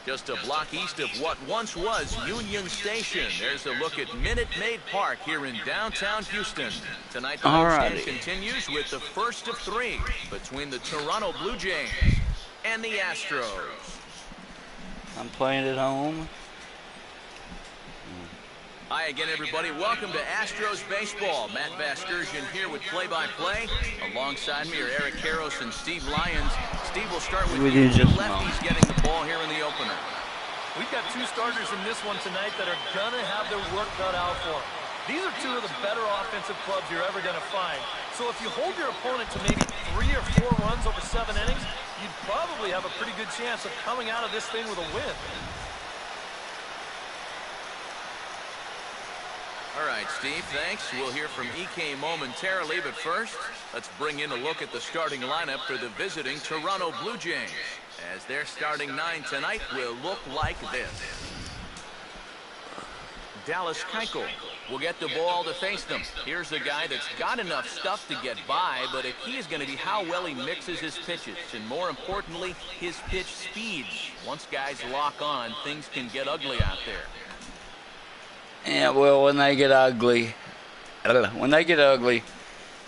Just a block east of what once was Union Station. There's a look at Minute Maid Park here in downtown Houston. Tonight the homestand continues with the first of 3 between the Toronto Blue Jays and the Astros. I'm playing at home. Hi again, everybody. Welcome to Astros Baseball. Matt Vasgersian here with play-by-play. Alongside me are Eric Karros and Steve Lyons. Steve, will start with you. 2 lefties getting the ball here in the opener. We've got 2 starters in this one tonight that are going to have their work cut out for them. These are 2 of the better offensive clubs you're ever going to find. So if you hold your opponent to maybe 3 or 4 runs over 7 innings, you'd probably have a pretty good chance of coming out of this thing with a win. All right, Steve, thanks. We'll hear from EK momentarily, but first, let's bring in a look at the starting lineup for the visiting Toronto Blue Jays, as their starting 9 tonight will look like this. Dallas Keuchel will get the ball to face them. Here's a guy that's got enough stuff to get by, but a key is going to be how well he mixes his pitches, and more importantly, his pitch speed. Once guys lock on, things can get ugly out there. Yeah, well, when they get ugly, I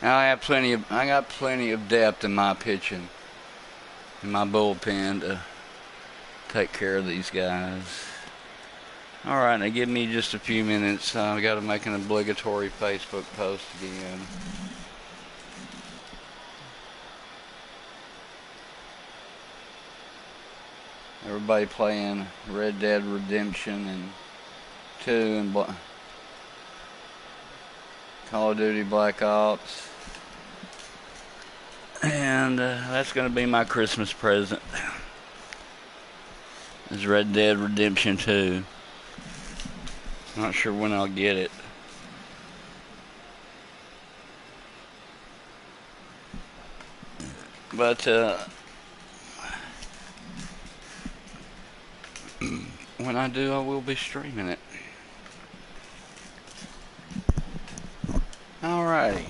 got plenty of depth in my pitching, in my bullpen to take care of these guys. All right, now give me just a few minutes. I've got to make an obligatory Facebook post again. Everybody playing Red Dead Redemption and 2 and Call of Duty Black Ops, and that's going to be my Christmas present, is Red Dead Redemption 2. Not sure when I'll get it. But when I do, I will be streaming it. Alrighty.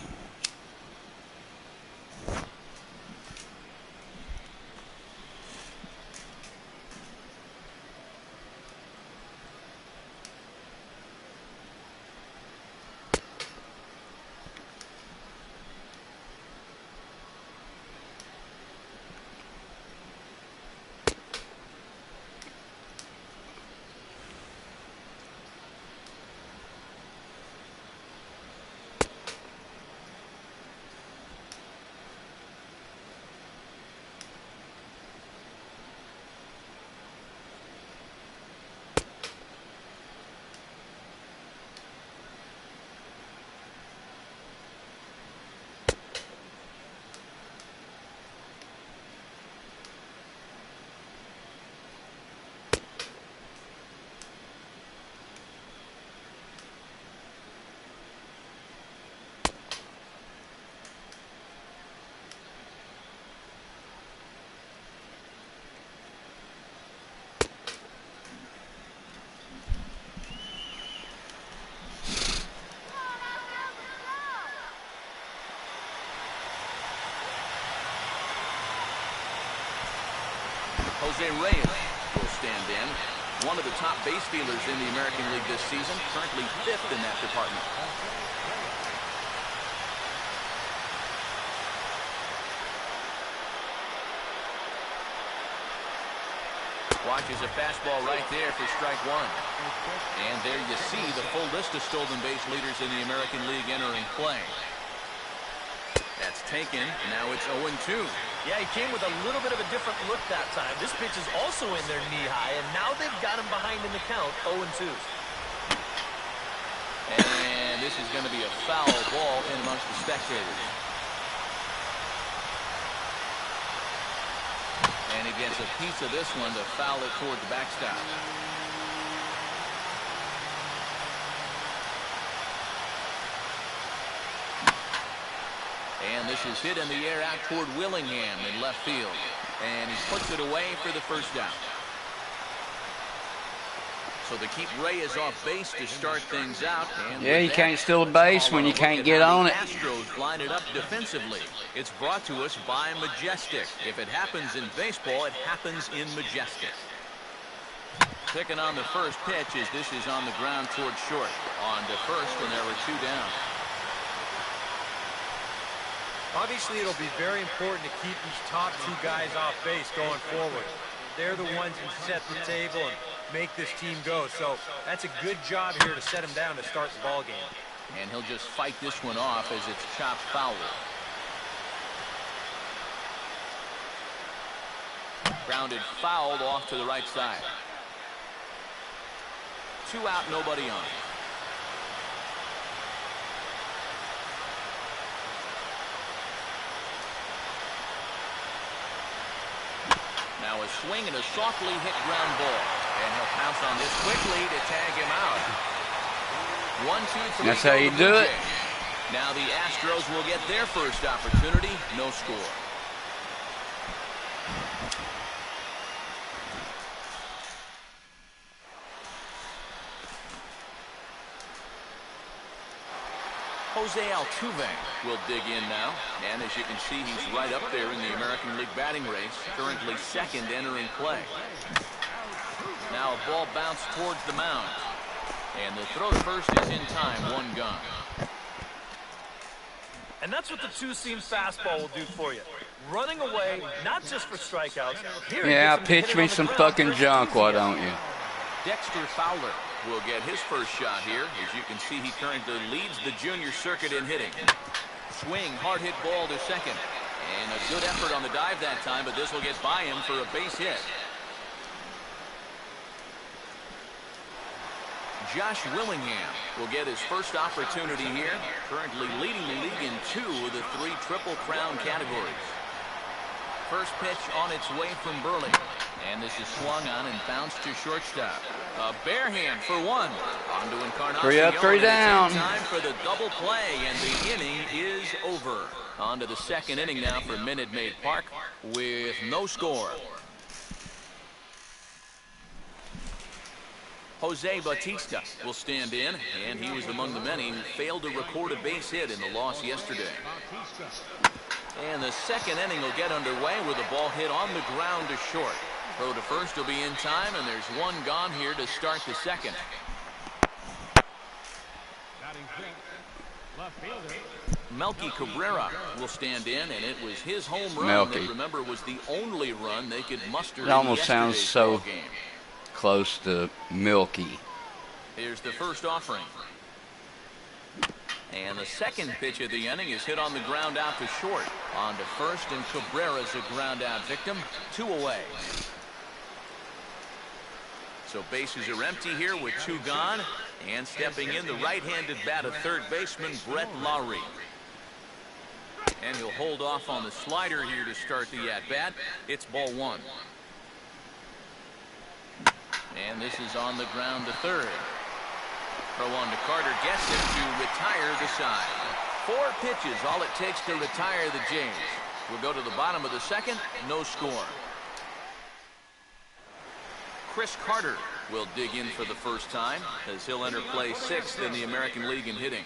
Jose Reyes will stand in. One of the top base stealers in the American League this season, currently 5th in that department. Watches a fastball right there for strike 1. And there you see the full list of stolen base leaders in the American League entering play. That's taken. Now it's 0-2. Yeah, he came with a little bit of a different look that time. This pitch is also in their knee high, and now they've got him behind in the count, 0-2. And this is going to be a foul ball in amongst the spectators. And he gets a piece of this one to foul it toward the backstop. And this is hit in the air out toward Willingham in left field. And he puts it away for the first down. So they keep Reyes off base to start things out. And yeah, you can't steal a base when you can't get on it. Astros line it up defensively. It's brought to us by Majestic. If it happens in baseball, it happens in Majestic. picking on the first pitch as this is on the ground towards short. On to first, and there were 2 down. Obviously, it'll be very important to keep these top 2 guys off base going forward. They're the ones who set the table and make this team go. So that's a good job here to set him down to start the ball game. And he'll just fight this one off as it's chopped foul. Grounded fouled off to the right side. 2 out, nobody on. Now a swing and a softly hit ground ball. And he'll pounce on this quickly to tag him out. 1, 2, 3. That's how you do it. Now the Astros will get their first opportunity. No score. Jose Altuve will dig in now, and as you can see, he's right up there in the American League batting race, currently second entering play. Now a ball bounced towards the mound, and the throw to first is in time, 1 gone. And that's what the 2-seam fastball will do for you. Running away, not just for strikeouts. Here Yeah, pitch me some fucking junk, why don't you? Dexter Fowler will get his first shot here. As you can see, he currently leads the junior circuit in hitting. Swing, hard hit ball to second. And a good effort on the dive that time, but this will get by him for a base hit. Josh Willingham will get his first opportunity here. Currently leading the league in 2 of the 3 Triple Crown categories. First pitch on its way from Burley. And this is swung on and bounced to shortstop. A bare hand for 1. On to Encarnacion. 3 up, 3 down. Time for the double play, and the inning is over. On to the second inning now for Minute Maid Park with no score. Jose Bautista will stand in, and he was among the many who failed to record a base hit in the loss yesterday. And the second inning will get underway with a ball hit on the ground to short. Throw to first will be in time, and there's 1 gone here to start the second. Melky Cabrera will stand in, and it was his home run that, remember, was the only run they could muster. It almost sounds so game. Close to Milky. Here's the first offering. And the second pitch of the inning is hit on the ground out to short. On to first, and Cabrera's a ground out victim. 2 away. So bases are empty here with 2 gone. And stepping in, the right-handed bat of third baseman Brett Lowry. And he'll hold off on the slider here to start the at-bat. It's ball 1. And this is on the ground to third. Throw on to Carter, gets it to retire the side. 4 pitches, all it takes to retire the Jays. We'll go to the bottom of the second, no score. Chris Carter will dig in for the first time as he'll enter play 6th in the American League in hitting.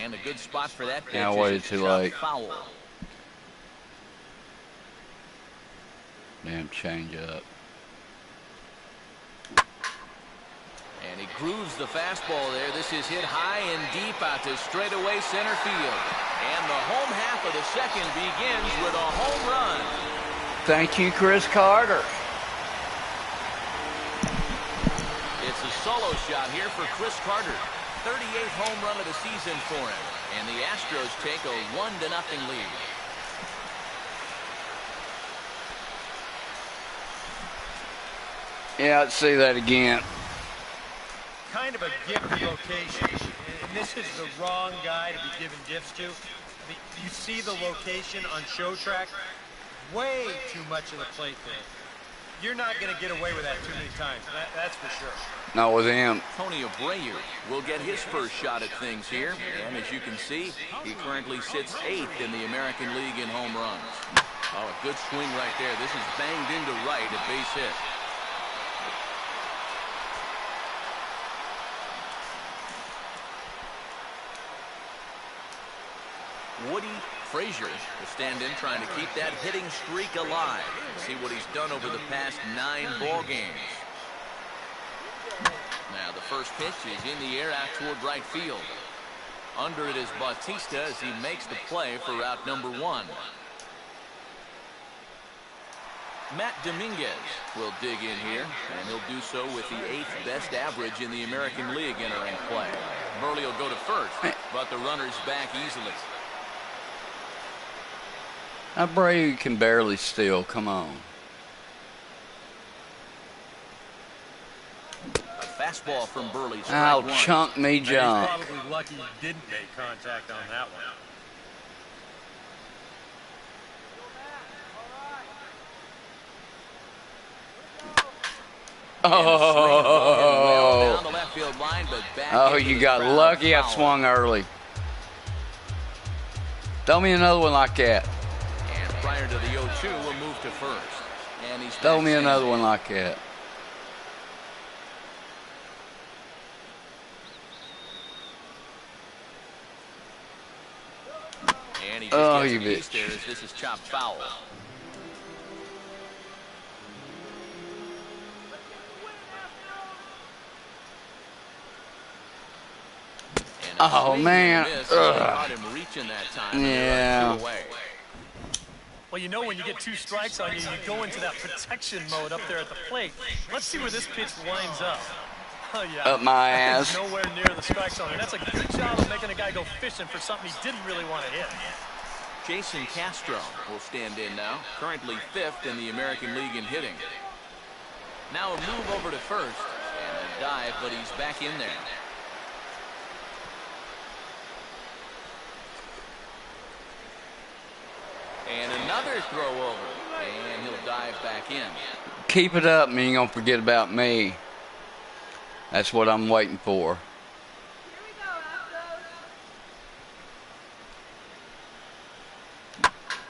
And a good spot for that pitch. Yeah, I waited too late. Foul. Damn change up. And he grooves the fastball there. This is hit high and deep out to straightaway center field. And the home half of the second begins with a home run. Thank you, Chris Carter. It's a solo shot here for Chris Carter. 38th home run of the season for him. And the Astros take a 1-0 lead. Yeah, let's see that again. Kind of a gift location. And this is the wrong guy to be giving gifts to. You see the location on show track? Way too much of the plate there. You're not going to get away with that too many times. That's for sure. Not with him. Tony Abreu will get his first shot at things here. And as you can see, he currently sits 8th in the American League in home runs. Oh, a good swing right there. This is banged into right, a base hit. Frazier will stand in trying to keep that hitting streak alive. See what he's done over the past 9 ball games. Now the first pitch is in the air out toward right field. Under it is Bautista as he makes the play for route number 1. Matt Dominguez will dig in here, and he'll do so with the 8th best average in the American League entering play. Burley will go to first, but the runner's back easily. Now Brady can barely steal. Come on. A fastball from Burley. Ow, chunk me junk. He's probably lucky he didn't make contact on that one. Oh, you got lucky. I swung early. Throw me another one like that. And prior to the 0-2, we'll move to first. And he's Throw me another one like that. And he just gets you bitch. There as this is chopped foul. Oh, man. Yeah. Well, you know when you get 2 strikes on you, you go into that protection mode up there at the plate. Let's see where this pitch winds up. Oh, yeah. Up my ass. Nowhere near the strike zone. And that's a good job of making a guy go fishing for something he didn't really want to hit. Jason Castro will stand in now, currently 5th in the American League in hitting. Now a move over to first and a dive, but he's back in there. And another throw over, and he'll dive back in. Keep it up, and you ain't gonna forget about me. That's what I'm waiting for.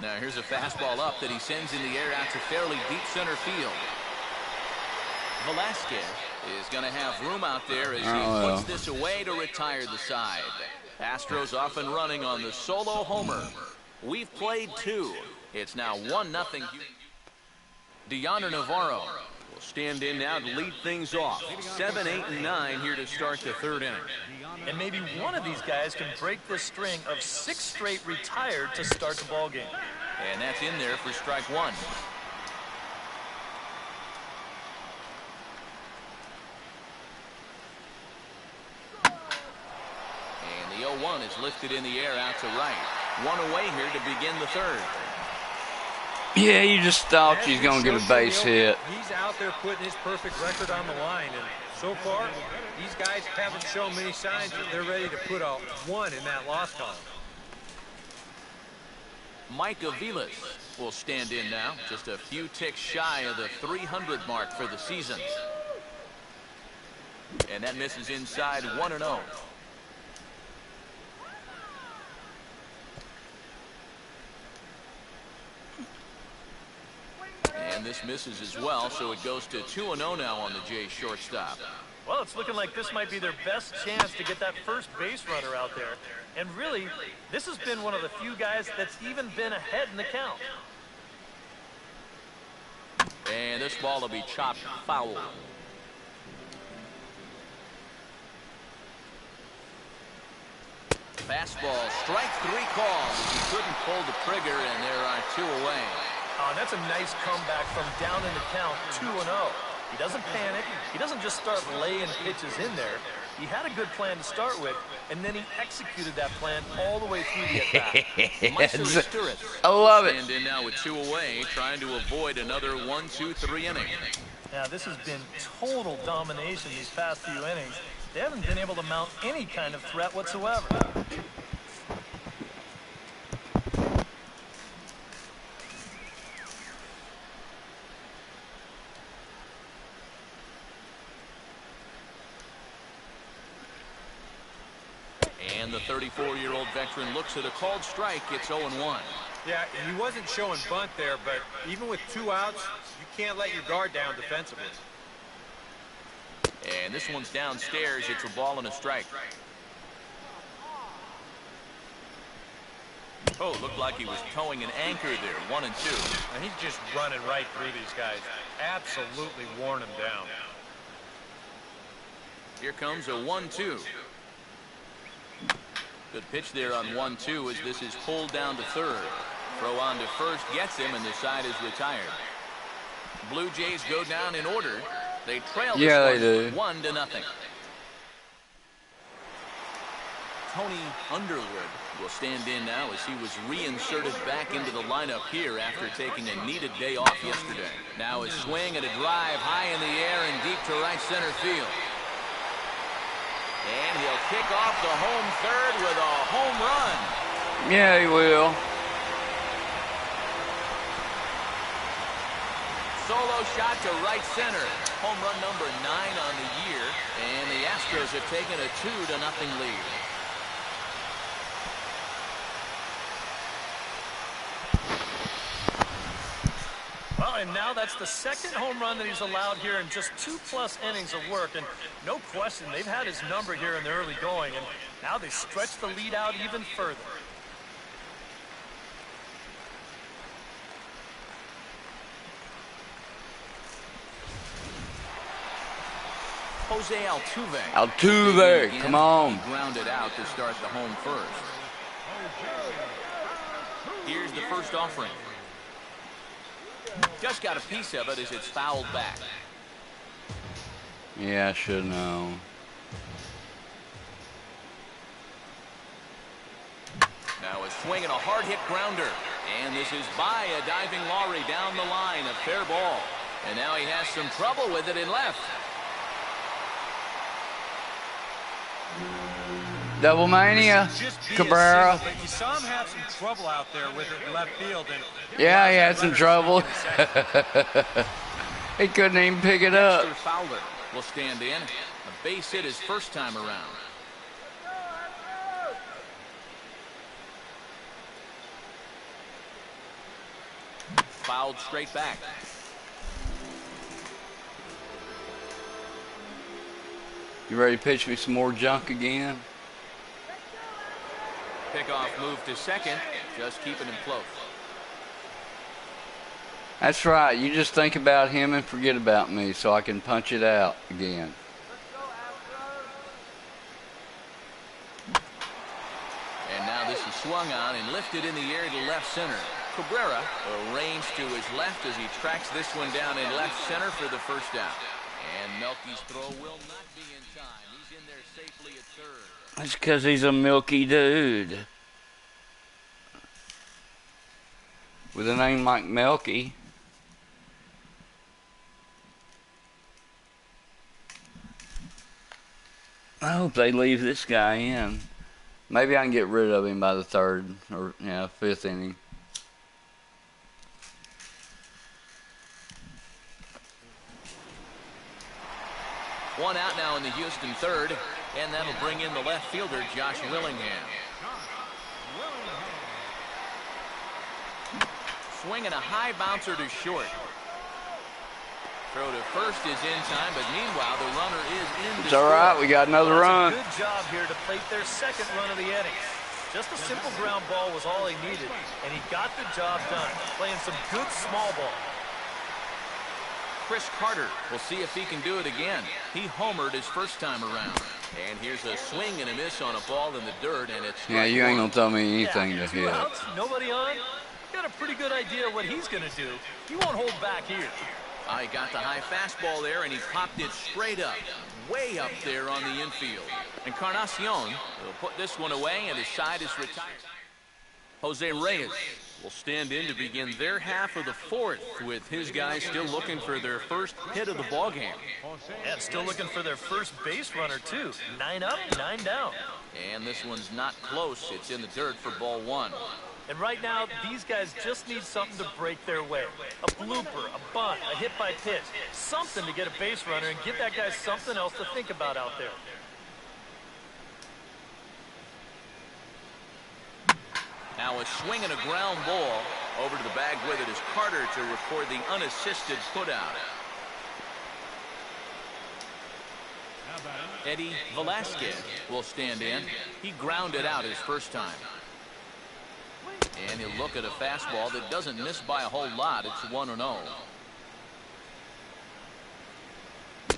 Now here's a fastball up that he sends in the air out to fairly deep center field. Velasquez is going to have room out there as he puts this away to retire the side. Astros off and running on the solo homer. We've played 2. It's now 1-0. Deoner Navarro will stand in now to lead things off. 7, 8, and 9 here to start the 3rd inning. And maybe one of these guys can break this string of 6 straight retired to start the ball game. And that's in there for strike 1. And the 0-1 is lifted in the air out to right. 1 away here to begin the 3rd. Yeah, you just thought you was going to get a base hit. He's out there putting his perfect record on the line, and so far, these guys haven't shown many signs that they're ready to put a 1 in that loss column. Mike Aviles will stand in now, just a few ticks shy of the 300 mark for the season. And that misses inside 1-0. And this misses as well, so it goes to 2-0 now on the Jays shortstop. Well, it's looking like this might be their best chance to get that first base runner out there. And really, this has been one of the few guys that's even been ahead in the count. And this ball will be chopped foul. Fastball, strike 3 called. He couldn't pull the trigger, and there are 2 away. Oh, and that's a nice comeback from down in the count, 2-0. He doesn't panic. He doesn't just start laying pitches in there. He had a good plan to start with, and then he executed that plan all the way through the at-bat. I love it. Stand in now with 2 away, trying to avoid another 1-2-3 inning. Now, this has been total domination these past few innings. They haven't been able to mount any kind of threat whatsoever. And the 34-year-old veteran looks at a called strike. It's 0-1. Yeah, he wasn't showing bunt there, but even with 2 outs, you can't let your guard down defensively. And this one's downstairs. It's a ball and a strike. Oh, looked like he was towing an anchor there. 1 and 2. And he's just running right through these guys. Absolutely worn them down. Here comes a 1-2. Good pitch there on 1-2 as this is pulled down to third. Throw on to first gets him, and the side is retired. Blue Jays go down in order. They trail this one 1-0. Tony Underwood will stand in now as he was reinserted back into the lineup here after taking a needed day off yesterday. Now a swing and a drive high in the air and deep to right center field. And he'll kick off the home third with a home run. Yeah, he will. Solo shot to right center. Home run number 9 on the year. And the Astros have taken a 2-0 lead. Well, and now that's the second home run that he's allowed here in just 2+ innings of work. And no question, they've had his number here in the early going. And now they stretch the lead out even further. Jose Altuve. Altuve, come on. He grounded out to start the home first. Here's the first offering. Just got a piece of it as it's fouled back. Yeah, I should know. Now a swing and a hard hit grounder. And this is by a diving Lowry down the line. A fair ball. And now he has some trouble with it in left. Double mania, Cabrera. But you saw him have some trouble out there with it in left field. And Yeah, he had some trouble. He couldn't even pick it up. Fowler will stand in. A base hit his first time around. Fouled straight back. You ready to pitch me some more junk again? Pickoff move to second, just keeping him close. That's right. You just think about him and forget about me so I can punch it out again. And now this is swung on and lifted in the air to left center. Cabrera arranged to his left as he tracks this one down in left center for the first out. And Melky's throw will not be in time. He's in there safely at third. That's because he's a milky dude. With a name like Melky. I hope they leave this guy in. Maybe I can get rid of him by the third or fifth inning. One out now in the Houston third, and that'll bring in the left fielder, Josh Willingham. Swinging a high bouncer to short. Throw to first is in time, but meanwhile the runner is in. It's all right. We got another run. Good job here to plate their second run of the inning. Just a simple ground ball was all he needed, and he got the job done, playing some good small ball. Chris Carter will see if he can do it again. He homered his first time around. And here's a swing and a miss on a ball in the dirt, and it's... Yeah, you ain't going to tell me anything to Two hit. outs, nobody on. Got a pretty good idea what he's going to do. He won't hold back here. I got the high fastball there, and he popped it straight up, way up there on the infield. Encarnacion will put this one away, and his side is retired. Jose Reyes will stand in to begin their half of the fourth, with his guys still looking for their first hit of the ballgame. And still looking for their first base runner, too. 9 up, 9 down. And this one's not close. It's in the dirt for ball one. And right now, these guys just need something to break their way. A blooper, a bunt, a hit by pitch. Something to get a base runner and give that guy something else to think about out there. Now a swing and a ground ball. Over to the bag with it is Carter to record the unassisted putout. Eddie Velasquez will stand in. He grounded out his first time. And he'll look at a fastball that doesn't miss by a whole lot. It's 1-0.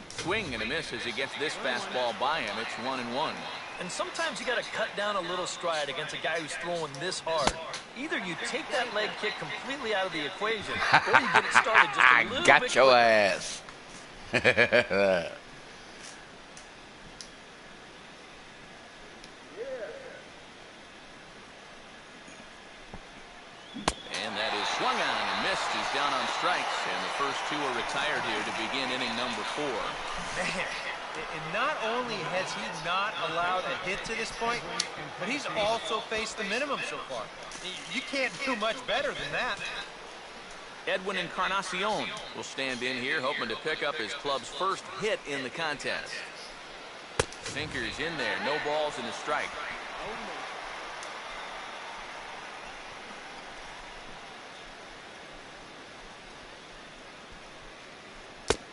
Swing and a miss as he gets this fastball by him. It's 1-1. And sometimes you got to cut down a little stride against a guy who's throwing this hard. Either you take that leg kick completely out of the equation, or you get it started just a little bit Got your quicker. ass. And that is swung on and missed. He's down on strikes, and the first two are retired here to begin inning number 4. Man, and not only has he not allowed a hit to this point, but he's also faced the minimum so far. You can't do much better than that. Edwin Encarnacion will stand in here, hoping to pick up his club's first hit in the contest. Sinker's in there, no balls and a strike.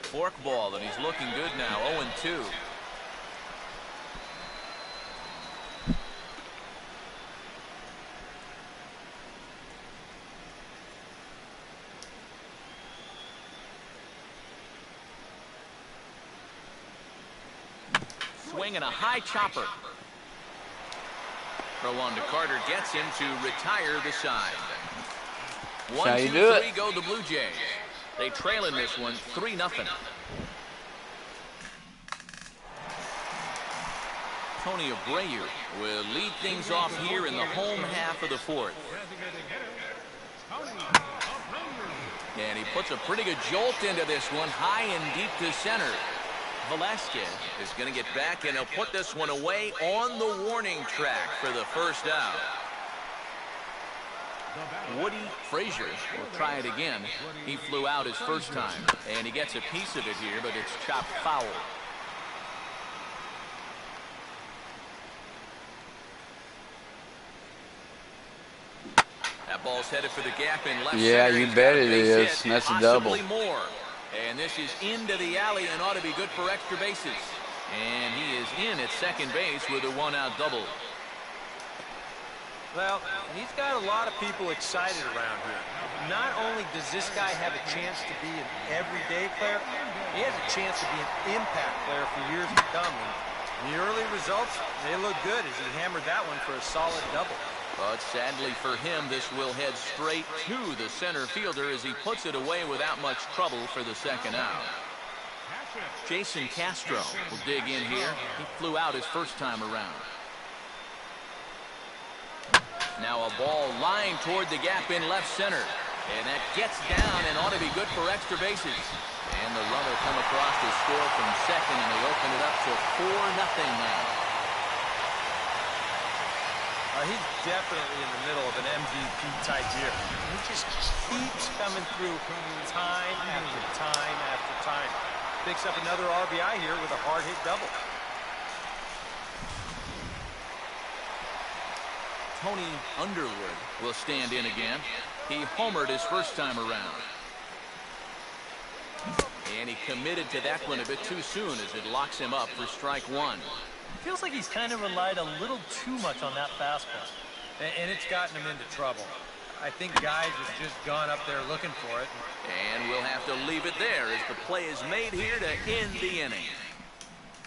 Forkball, and he's looking good now, 0-2. Swing and a high chopper. Throw on to Carter gets him to retire the side. That's 1, how you 2, do 3 it. go the Blue Jays. They trail in this one 3-0. Tony Abreu will lead things off here in the home half of the 4th. And he puts a pretty good jolt into this one, high and deep to center. Velasquez is going to get back, and he'll put this one away on the warning track for the first out. Woody Frazier will try it again. He flew out his first time, and he gets a piece of it here, but it's chopped foul. That ball's headed for the gap in left Yeah, center. you He's bet got a it base is. hit, That's a double. possibly more. And this is into the alley and ought to be good for extra bases. And he is in at second base with a 1-out double. Well, he's got a lot of people excited around here. Not only does this guy have a chance to be an everyday player, he has a chance to be an impact player for years to come. And the early results, they look good as he hammered that one for a solid double. But sadly for him, this will head straight to the center fielder as he puts it away without much trouble for the second out. Jason Castro will dig in here. He flew out his first time around. Now a ball lined toward the gap in left center. And that gets down and ought to be good for extra bases. And the run will come across to score from second, and they open it up to 4-0 now. He's definitely in the middle of an MVP type year. He just keeps coming through time after time after time. Picks up another RBI here with a hard hit double. Tony Underwood will stand in again. He homered his first time around. And he committed to that one a bit too soon as it locks him up for strike 1. Feels like he's kind of relied a little too much on that fastball. And it's gotten him into trouble. I think guys have just gone up there looking for it. And we'll have to leave it there as the play is made here to end the inning.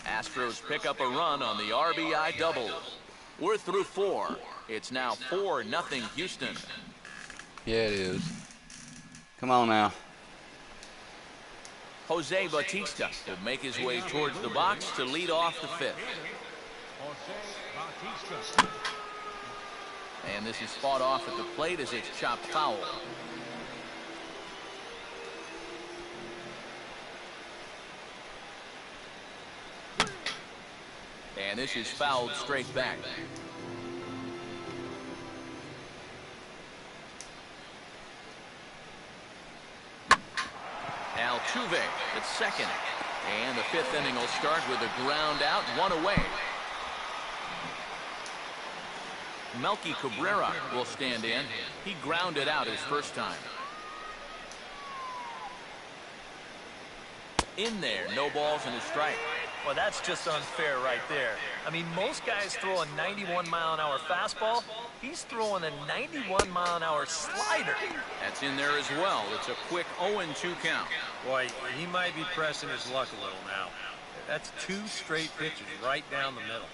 Astros pick up a run on the RBI double. We're through 4. It's now 4-0 Houston. Yeah, it is. Come on now. Jose Bautista will make his way towards the box to lead off the 5th. And this is fought off at the plate as it's chopped foul. And this is fouled straight back. Altuve at second. And the 5th inning will start with a ground out, 1 away. Melky Cabrera will stand in. He grounded out his first time. In there, no balls and a strike. Well, that's just unfair right there. I mean, most guys throw a 91-mile-an-hour fastball. he's throwing a 91-mile-an-hour slider. That's in there as well. It's a quick 0-2 count. Boy, he might be pressing his luck a little now. That's 2 straight pitches right down the middle.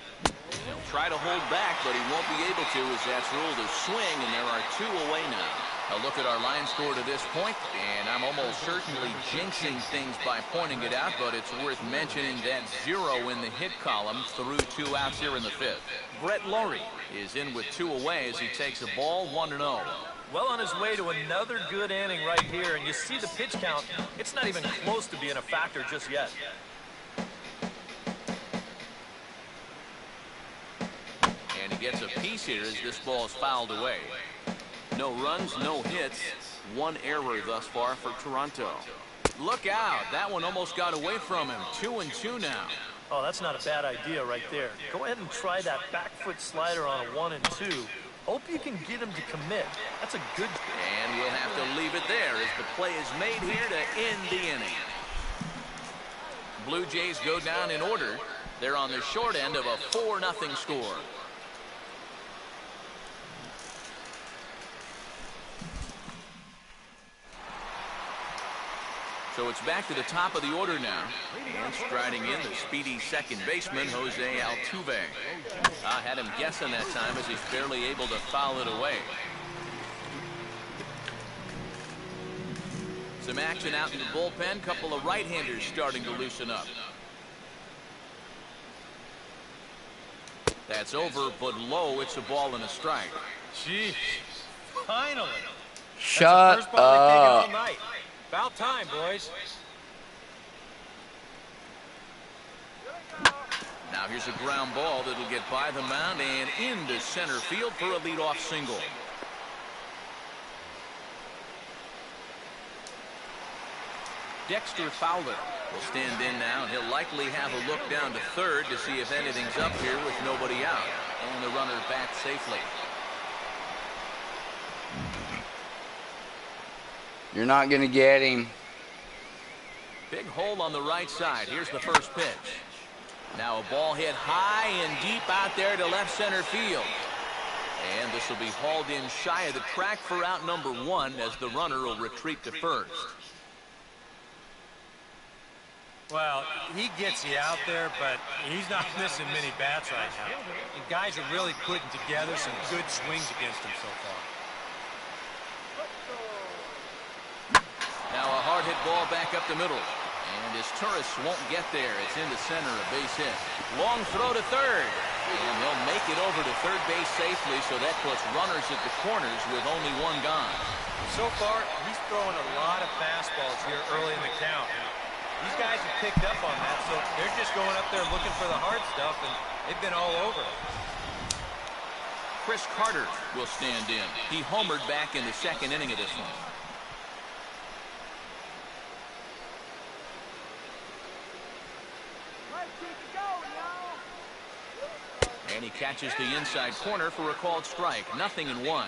He'll try to hold back, but he won't be able to as that's ruled a swing, and there are 2 away now. A look at our line score to this point, and I'm almost certainly jinxing things by pointing it out, but it's worth mentioning that 0 in the hit column through 2 outs here in the 5th. Brett Laurie is in with 2 away as he takes a ball 1-0. Well on his way to another good inning right here, and you see the pitch count. It's not even close to being a factor just yet. And he gets a piece here as this ball is fouled away. No runs, no hits, 1 error thus far for Toronto. Look out, that one almost got away from him. 2-2 now. Oh, that's not a bad idea right there. Go ahead and try that back foot slider on a 1-2. Hope you can get him to commit. That's a good... And we'll have to leave it there as the play is made here to end the inning. Blue Jays go down in order. They're on the short end of a 4-0 score. So it's back to the top of the order now. And striding in, the speedy second baseman, Jose Altuve. I had him guessing that time as he's barely able to foul it away. Some action out in the bullpen. Couple of right-handers starting to loosen up. That's over, but low. It's a ball and a strike. Jeez, finally. Shut That's the first ball they've taken up. all night. About time, boys. Now here's a ground ball that'll get by the mound and into center field for a leadoff single. Dexter Fowler will stand in now, and he'll likely have a look down to third to see if anything's up here with nobody out. And the runner back safely. You're not going to get him. Big hole on the right side. Here's the first pitch. Now a ball hit high and deep out there to left center field. And this will be hauled in shy of the track for out number 1 as the runner will retreat to first. Well, he gets you out there, but he's not missing many bats right now. The guys are really putting together some good swings against him so far. Now a hard hit ball back up the middle. And his tourist won't get there. It's into center, a base hit. Long throw to third. And they'll make it over to third base safely, so that puts runners at the corners with only 1 gone. So far, he's throwing a lot of fastballs here early in the count. These guys have picked up on that, so they're just going up there looking for the hard stuff, and they've been all over it. Chris Carter will stand in. He homered back in the second inning of this one. And he catches the inside corner for a called strike. 0-1.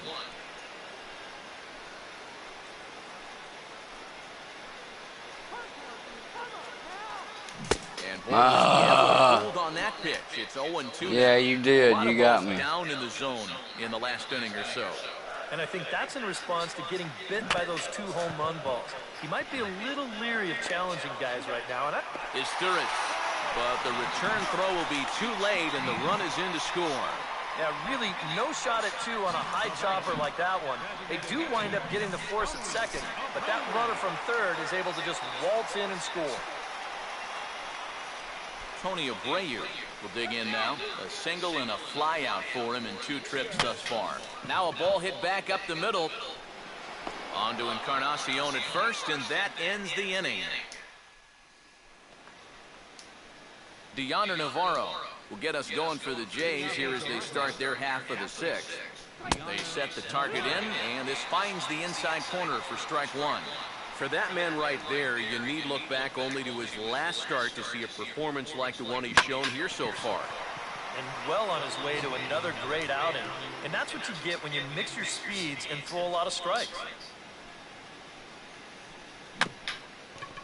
And boy, hold on that pitch. It's 0-2. Yeah, you did. You got me. Down in the zone in the last inning or so. And I think that's in response to getting bit by those 2 home run balls. He might be a little leery of challenging guys right now. And Is Thuris. But the return throw will be too late, and the run is in to score. yeah, really no shot at 2 on a high chopper like that one. They do wind up getting the force at second, but that runner from third is able to just waltz in and score. Tony Abreu will dig in now. A single and a fly out for him in 2 trips thus far. Now a ball hit back up the middle. On to Encarnacion at first, and that ends the inning. Deoner Navarro will get us going for the Jays here as they start their half of the 6th. They set the target in, and this finds the inside corner for strike 1. For that man right there, you need look back only to his last start to see a performance like the one he's shown here so far. And well on his way to another great outing. And that's what you get when you mix your speeds and throw a lot of strikes.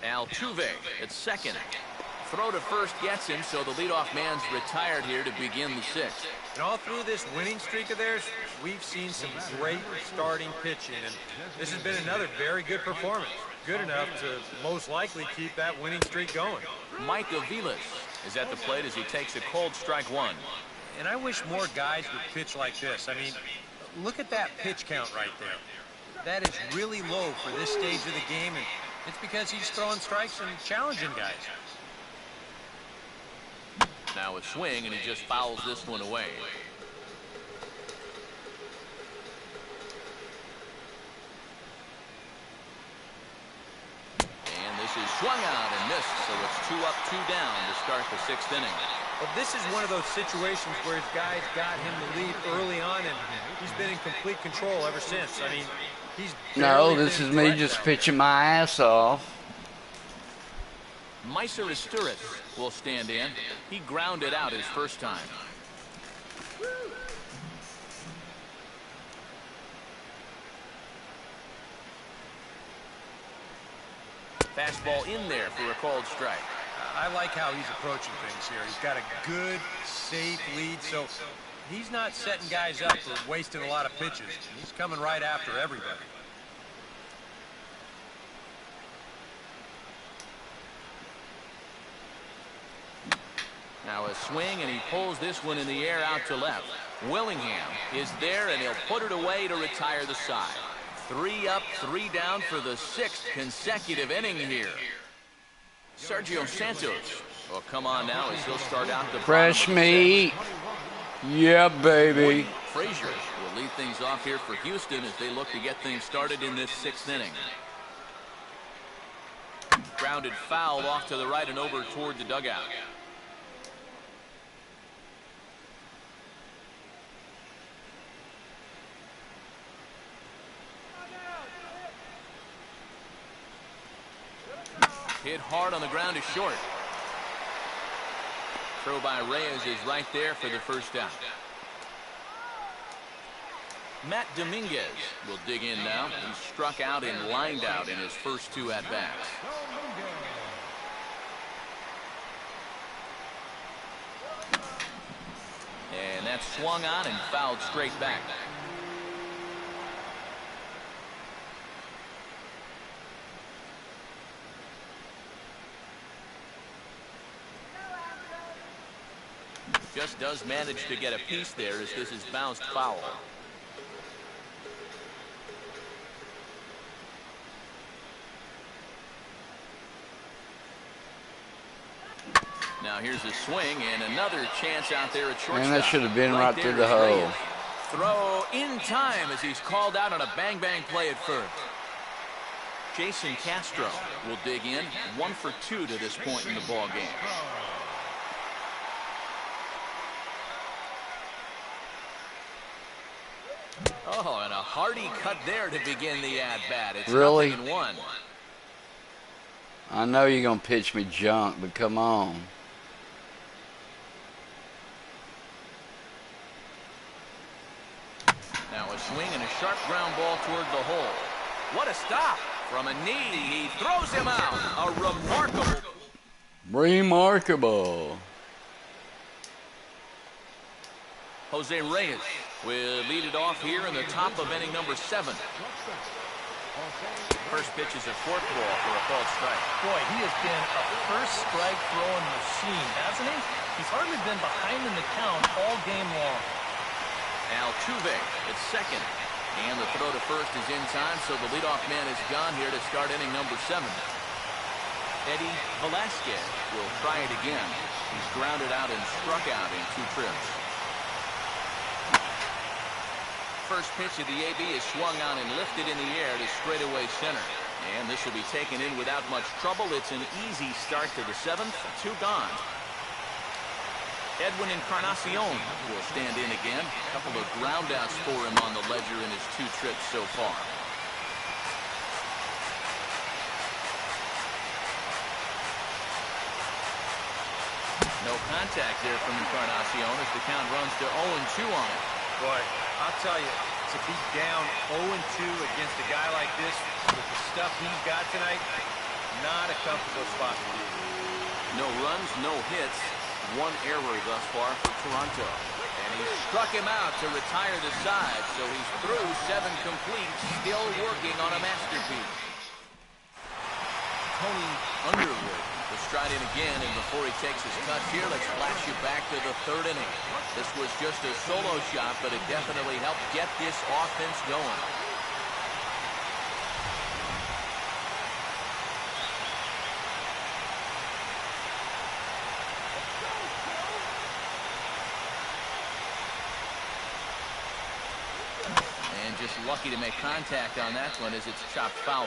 Altuve at second. throw to first gets him, so the leadoff man's retired here to begin the sixth. And all through this winning streak of theirs, we've seen some great starting pitching, and this has been another very good performance. Good enough to most likely keep that winning streak going. Mike Aviles is at the plate as he takes a cold strike one. And I wish more guys would pitch like this. I mean, look at that pitch count right there. That is really low for this stage of the game, and it's because he's throwing strikes and challenging guys. Now a swing, and he just fouls this one away. And this is swung out and missed, so it's 2 up, 2 down to start the sixth inning. But this is one of those situations where his guys got him the lead early on, and he's been in complete control ever since. I mean, he's No, this is me just pitching my ass off. MLB14 will stand in. He grounded out his first time. Fastball in there for a called strike. I like how he's approaching things here. He's got a good, safe lead, so he's not setting guys up for wasting a lot of pitches. He's coming right after everybody. Now a swing, and he pulls this one in the air out to left. Willingham is there, and he'll put it away to retire the side. 3 up, 3 down for the 6th consecutive inning here. Sergio Santos will come on now as he'll start out the Fresh meat. Yeah, baby. Frazier will lead things off here for Houston as they look to get things started in this 6th inning. Grounded foul off to the right and over toward the dugout. Hit hard on the ground is short. Throw by Reyes is right there for the first down. Matt Dominguez will dig in now. He struck out and lined out in his first 2 at-bats. And that's swung on and fouled straight back. Just does manage to get a piece there as this is bounced foul. Now here's a swing and another chance out there at shortstop. Man, that should have been right through the hole. Throw in time as he's called out on a bang-bang play at first. Jason Castro will dig in. 1 for 2 to this point in the ball game. Oh, and a hearty cut there to begin the at-bat. It's really? 0-1. I know you're going to pitch me junk, but come on. Now a swing and a sharp ground ball toward the hole. What a stop. From a knee, he throws him out. A Remarkable. Jose Reyes will lead it off here in the top of inning number 7. First pitch is a forkball for a called strike. Boy, he has been a first strike throwing machine, hasn't he? He's hardly been behind in the count all game long. Altuve at second. And the throw to first is in time, so the leadoff man is gone here to start inning number 7. Eddie Velasquez will try it again. He's grounded out and struck out in 2 trips. First pitch of the AB is swung on and lifted in the air to straightaway center. And this will be taken in without much trouble. It's an easy start to the 7th. 2 gone. Edwin Encarnacion will stand in again. A couple of groundouts for him on the ledger in his 2 trips so far. No contact there from Encarnacion as the count runs to 0-2 on it. Boy, I'll tell you, to be down 0-2 against a guy like this with the stuff he's got tonight, Not a comfortable spot to be. No runs, no hits. One error thus far for Toronto. And he struck him out to retire the side, so he's through 7 complete, still working on a masterpiece. Tony Underwood will stride in again, and before he takes his cuts here, let's flash you back to the 3rd inning. This was just a solo shot, but it definitely helped get this offense going. And just lucky to make contact on that one as it's chopped foul.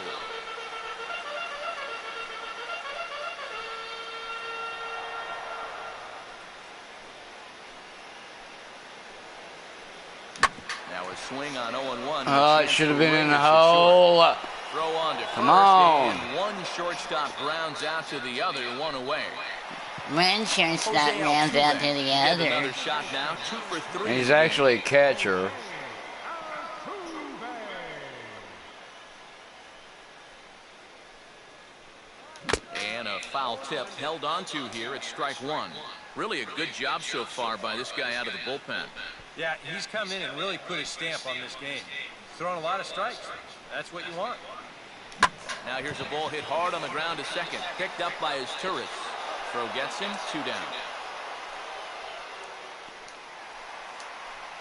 Now a swing on 0-1. Oh, it should have been in the hole. Throw on to Come first, on. and one shortstop grounds out to the other, one away. One shortstop rounds out to the other. Another shot now, 2 for 3. And he's actually a catcher. And a foul tip held onto here at strike 1. Really a good job so far by this guy out of the bullpen. Yeah, he's come in and really put his stamp on this game. He's thrown a lot of strikes. That's what you want. Now here's a ball hit hard on the ground to second. Picked up by his Turris. Throw gets him, 2 down.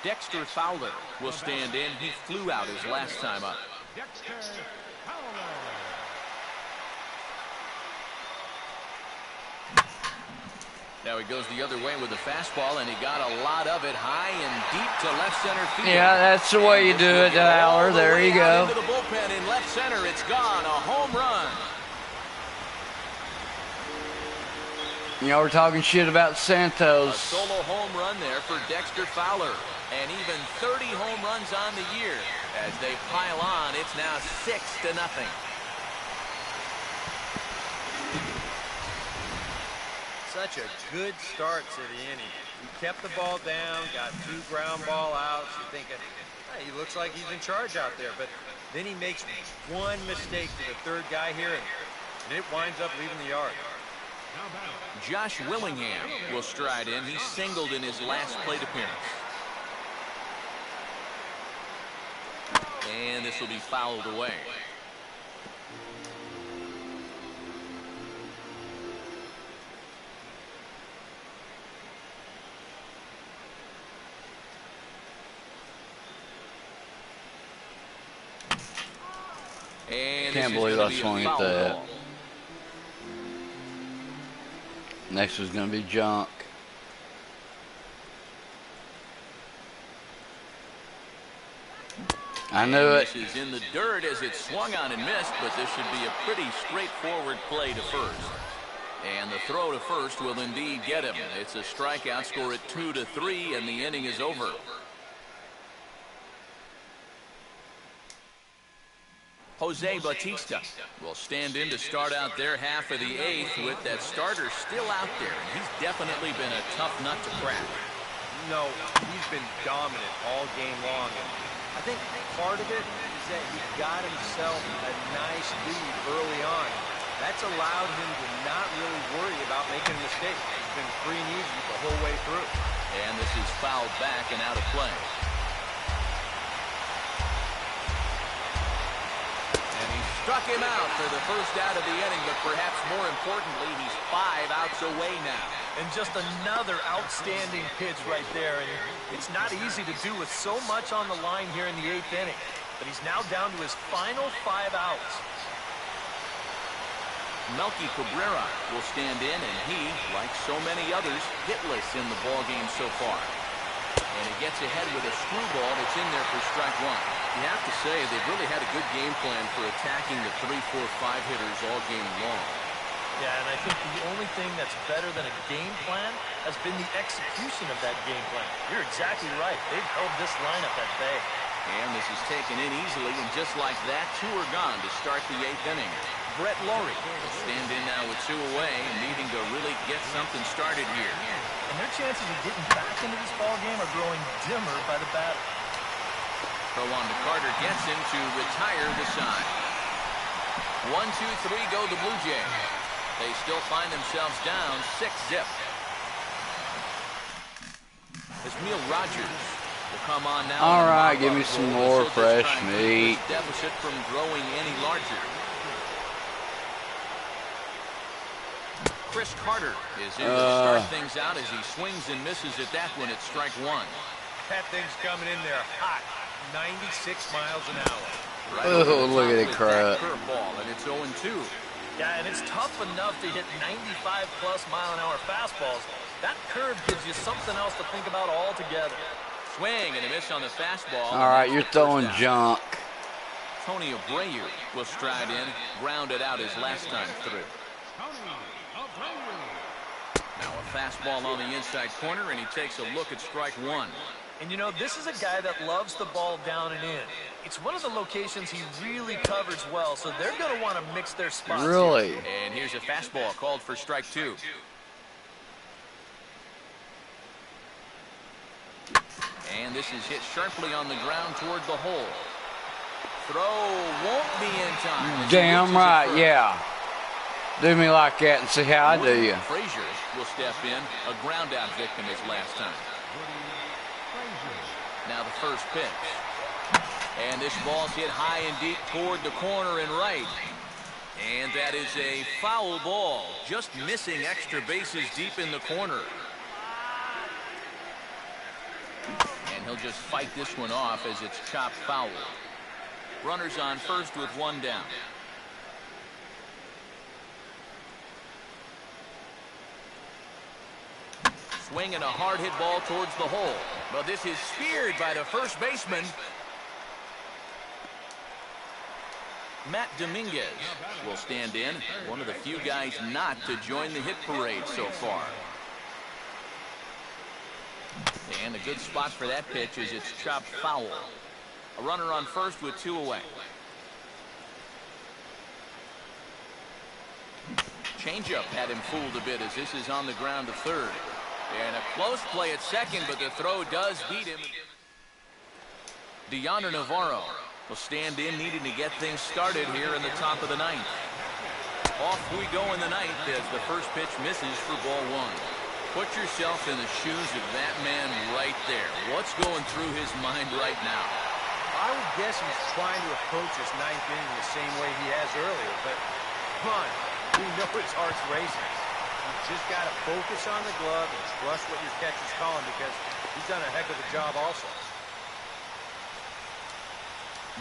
Dexter Fowler will stand in. He flew out his last time up. Now he goes the other way with the fastball, and he got a lot of it high and deep to left center field. Yeah, that's the way you do it, Howler. There you go. Into the bullpen in left center. It's gone. A home run. Y'all were talking shit about A Santos. solo home run there for Dexter Fowler. And even 30 home runs on the year. As they pile on, it's now 6-0. Such a good start to the inning. He kept the ball down, got 2 ground ball outs. You're thinking, hey, he looks like he's in charge out there. But then he makes one mistake to the 3rd guy here, and it winds up leaving the yard. Josh Willingham will stride in. He singled in his last plate appearance. And this will be fouled away. And Can't believe I swung at that. Next was going to be junk. I knew it. This is in the dirt as it swung on and missed, but this should be a pretty straightforward play to first. And the throw to first will indeed get him. It's a strikeout, score at 2-3, and the inning is over. Jose Bautista will stand in to start out their half of the 8th with that starter still out there. And he's definitely been a tough nut to crack. No, he's been dominant all game long. And I think part of it is that he got himself a nice lead early on. That's allowed him to not really worry about making a mistake. He's been free and easy the whole way through. And this is fouled back and out of play. Struck him out for the first out of the inning, but perhaps more importantly, he's 5 outs away now. And just another outstanding pitch right there. And it's not easy to do with so much on the line here in the 8th inning. But he's now down to his final 5 outs. Melky Cabrera will stand in, and he, like so many others, hitless in the ballgame so far. And he gets ahead with a screwball that's in there for strike 1. You have to say they've really had a good game plan for attacking the 3, 4, 5 hitters all game long. Yeah, and I think the only thing that's better than a game plan has been the execution of that game plan. You're exactly right. They've held this lineup at bay. And this is taken in easily, and just like that, 2 are gone to start the 8th inning. Brett Laurie will stand in now with 2 away, needing to really get something started here. And their chances of getting back into this ballgame are growing dimmer by the batter. Throw on to Carter gets him to retire the side. 1-2-3 go the Blue Jays. They still find themselves down 6-zip. As Neil Rogers will come on now. All right, give me some more fresh meat. Deficit from growing any larger. Chris Carter is in to start things out as he swings and misses at that one at strike one. That thing's coming in there hot, 96 miles an hour. Right look at it crap. Curveball, and it's 0-2. Yeah, and it's tough enough to hit 95+ mile-an-hour fastballs. That curve gives you something else to think about altogether. Swing and a miss on the fastball. All right, you're throwing junk. Tony Abreu will stride in, grounded out his last time through. Now a fastball on the inside corner, and he takes a look at strike one. And you know, this is a guy that loves the ball down and in. It's one of the locations he really covers well, so they're going to want to mix their spots. Really? Here. And here's a fastball called for strike two. And this is hit sharply on the ground toward the hole. Throw won't be in time. Damn right, yeah. Do me like that and see how I do you. Frazier will step in, a ground out victim his last time. Now the first pitch. And this ball's hit high and deep toward the corner and right. And that is a foul ball, just missing extra bases deep in the corner. And he'll just fight this one off as it's chopped foul. Runners on first with one down. Swinging a hard hit ball towards the hole. But this is speared by the first baseman. Matt Dominguez will stand in. One of the few guys not to join the hit parade so far. And a good spot for that pitch is it's chopped foul. A runner on first with two away. Changeup had him fooled a bit as this is on the ground to third. And a close play at second, but the throw does beat him. Deoner Navarro will stand in, needing to get things started here in the top of the ninth. Off we go in the ninth as the first pitch misses for ball one. Put yourself in the shoes of that man right there. What's going through his mind right now? I would guess he's trying to approach this ninth inning the same way he has earlier, but come on, we know his heart's racing. You just got to focus on the glove and trust what your catcher's calling, because he's done a heck of a job also.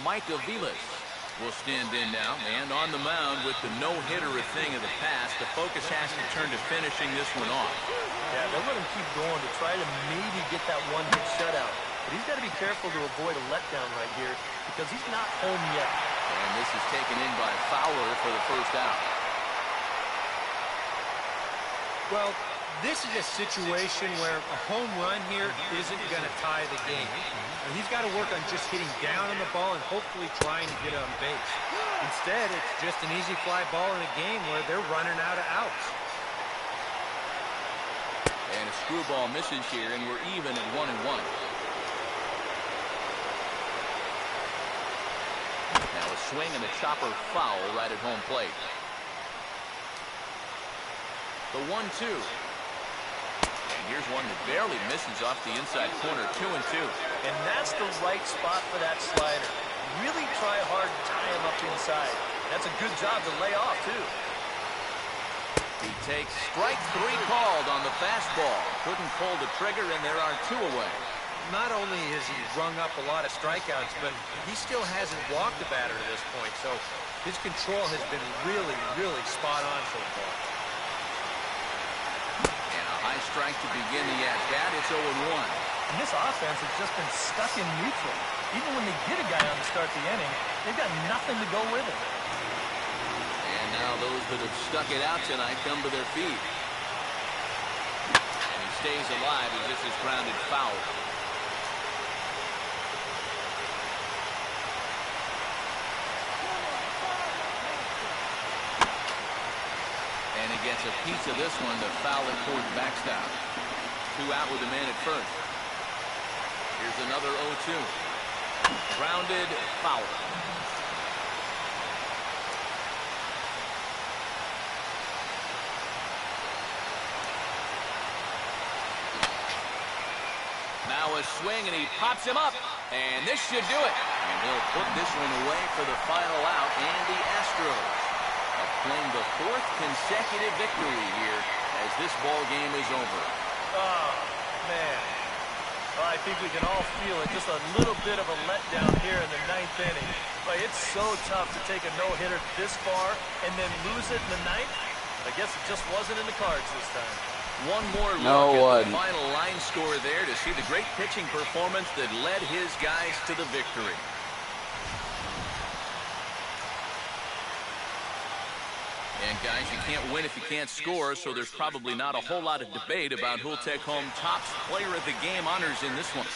Mike Aviles will stand in now, and on the mound with the no-hitter a thing of the past, the focus has to turn to finishing this one off. Yeah, they'll let him keep going to try to maybe get that one-hit shutout. But he's got to be careful to avoid a letdown right here because he's not home yet. And this is taken in by Fowler for the first out. Well, this is a situation where a home run here isn't going to tie the game. And he's got to work on just hitting down on the ball and hopefully trying to get on base. Instead, it's just an easy fly ball in a game where they're running out of outs. And a screwball misses here, and we're even at 1-1. Now a swing and a chopper foul right at home plate. The 1-2. And here's one that barely misses off the inside corner, 2-2. And that's the right spot for that slider. Really try hard to tie him up inside. That's a good job to lay off, too. He takes strike three called on the fastball. Couldn't pull the trigger, and there are two away. Not only has he rung up a lot of strikeouts, but he still hasn't walked a batter to this point. So his control has been really, really spot on so far. High strike to begin the at-bat. It's 0-1. And this offense has just been stuck in neutral. Even when they get a guy on to start the inning, they've got nothing to go with it. And now those that have stuck it out tonight come to their feet. And he stays alive as this is grounded foul. And he gets a piece of this one to foul it towards backstop. Two out with a man at first. Here's another 0-2. Grounded foul. Now a swing, and he pops him up. And this should do it. And he'll put this one away for the final out. And the Astros have claimed the 4th consecutive victory here as this ball game is over. Oh, man. Well, I think we can all feel it. Just a little bit of a letdown here in the 9th inning. But it's so tough to take a no-hitter this far and then lose it in the 9th. I guess it just wasn't in the cards this time. One more look at the final line score there to see the great pitching performance that led his guys to the victory. And guys, you can't win if you can't score, so there's probably not a whole lot of debate about who'll take home top player of the game honors in this one.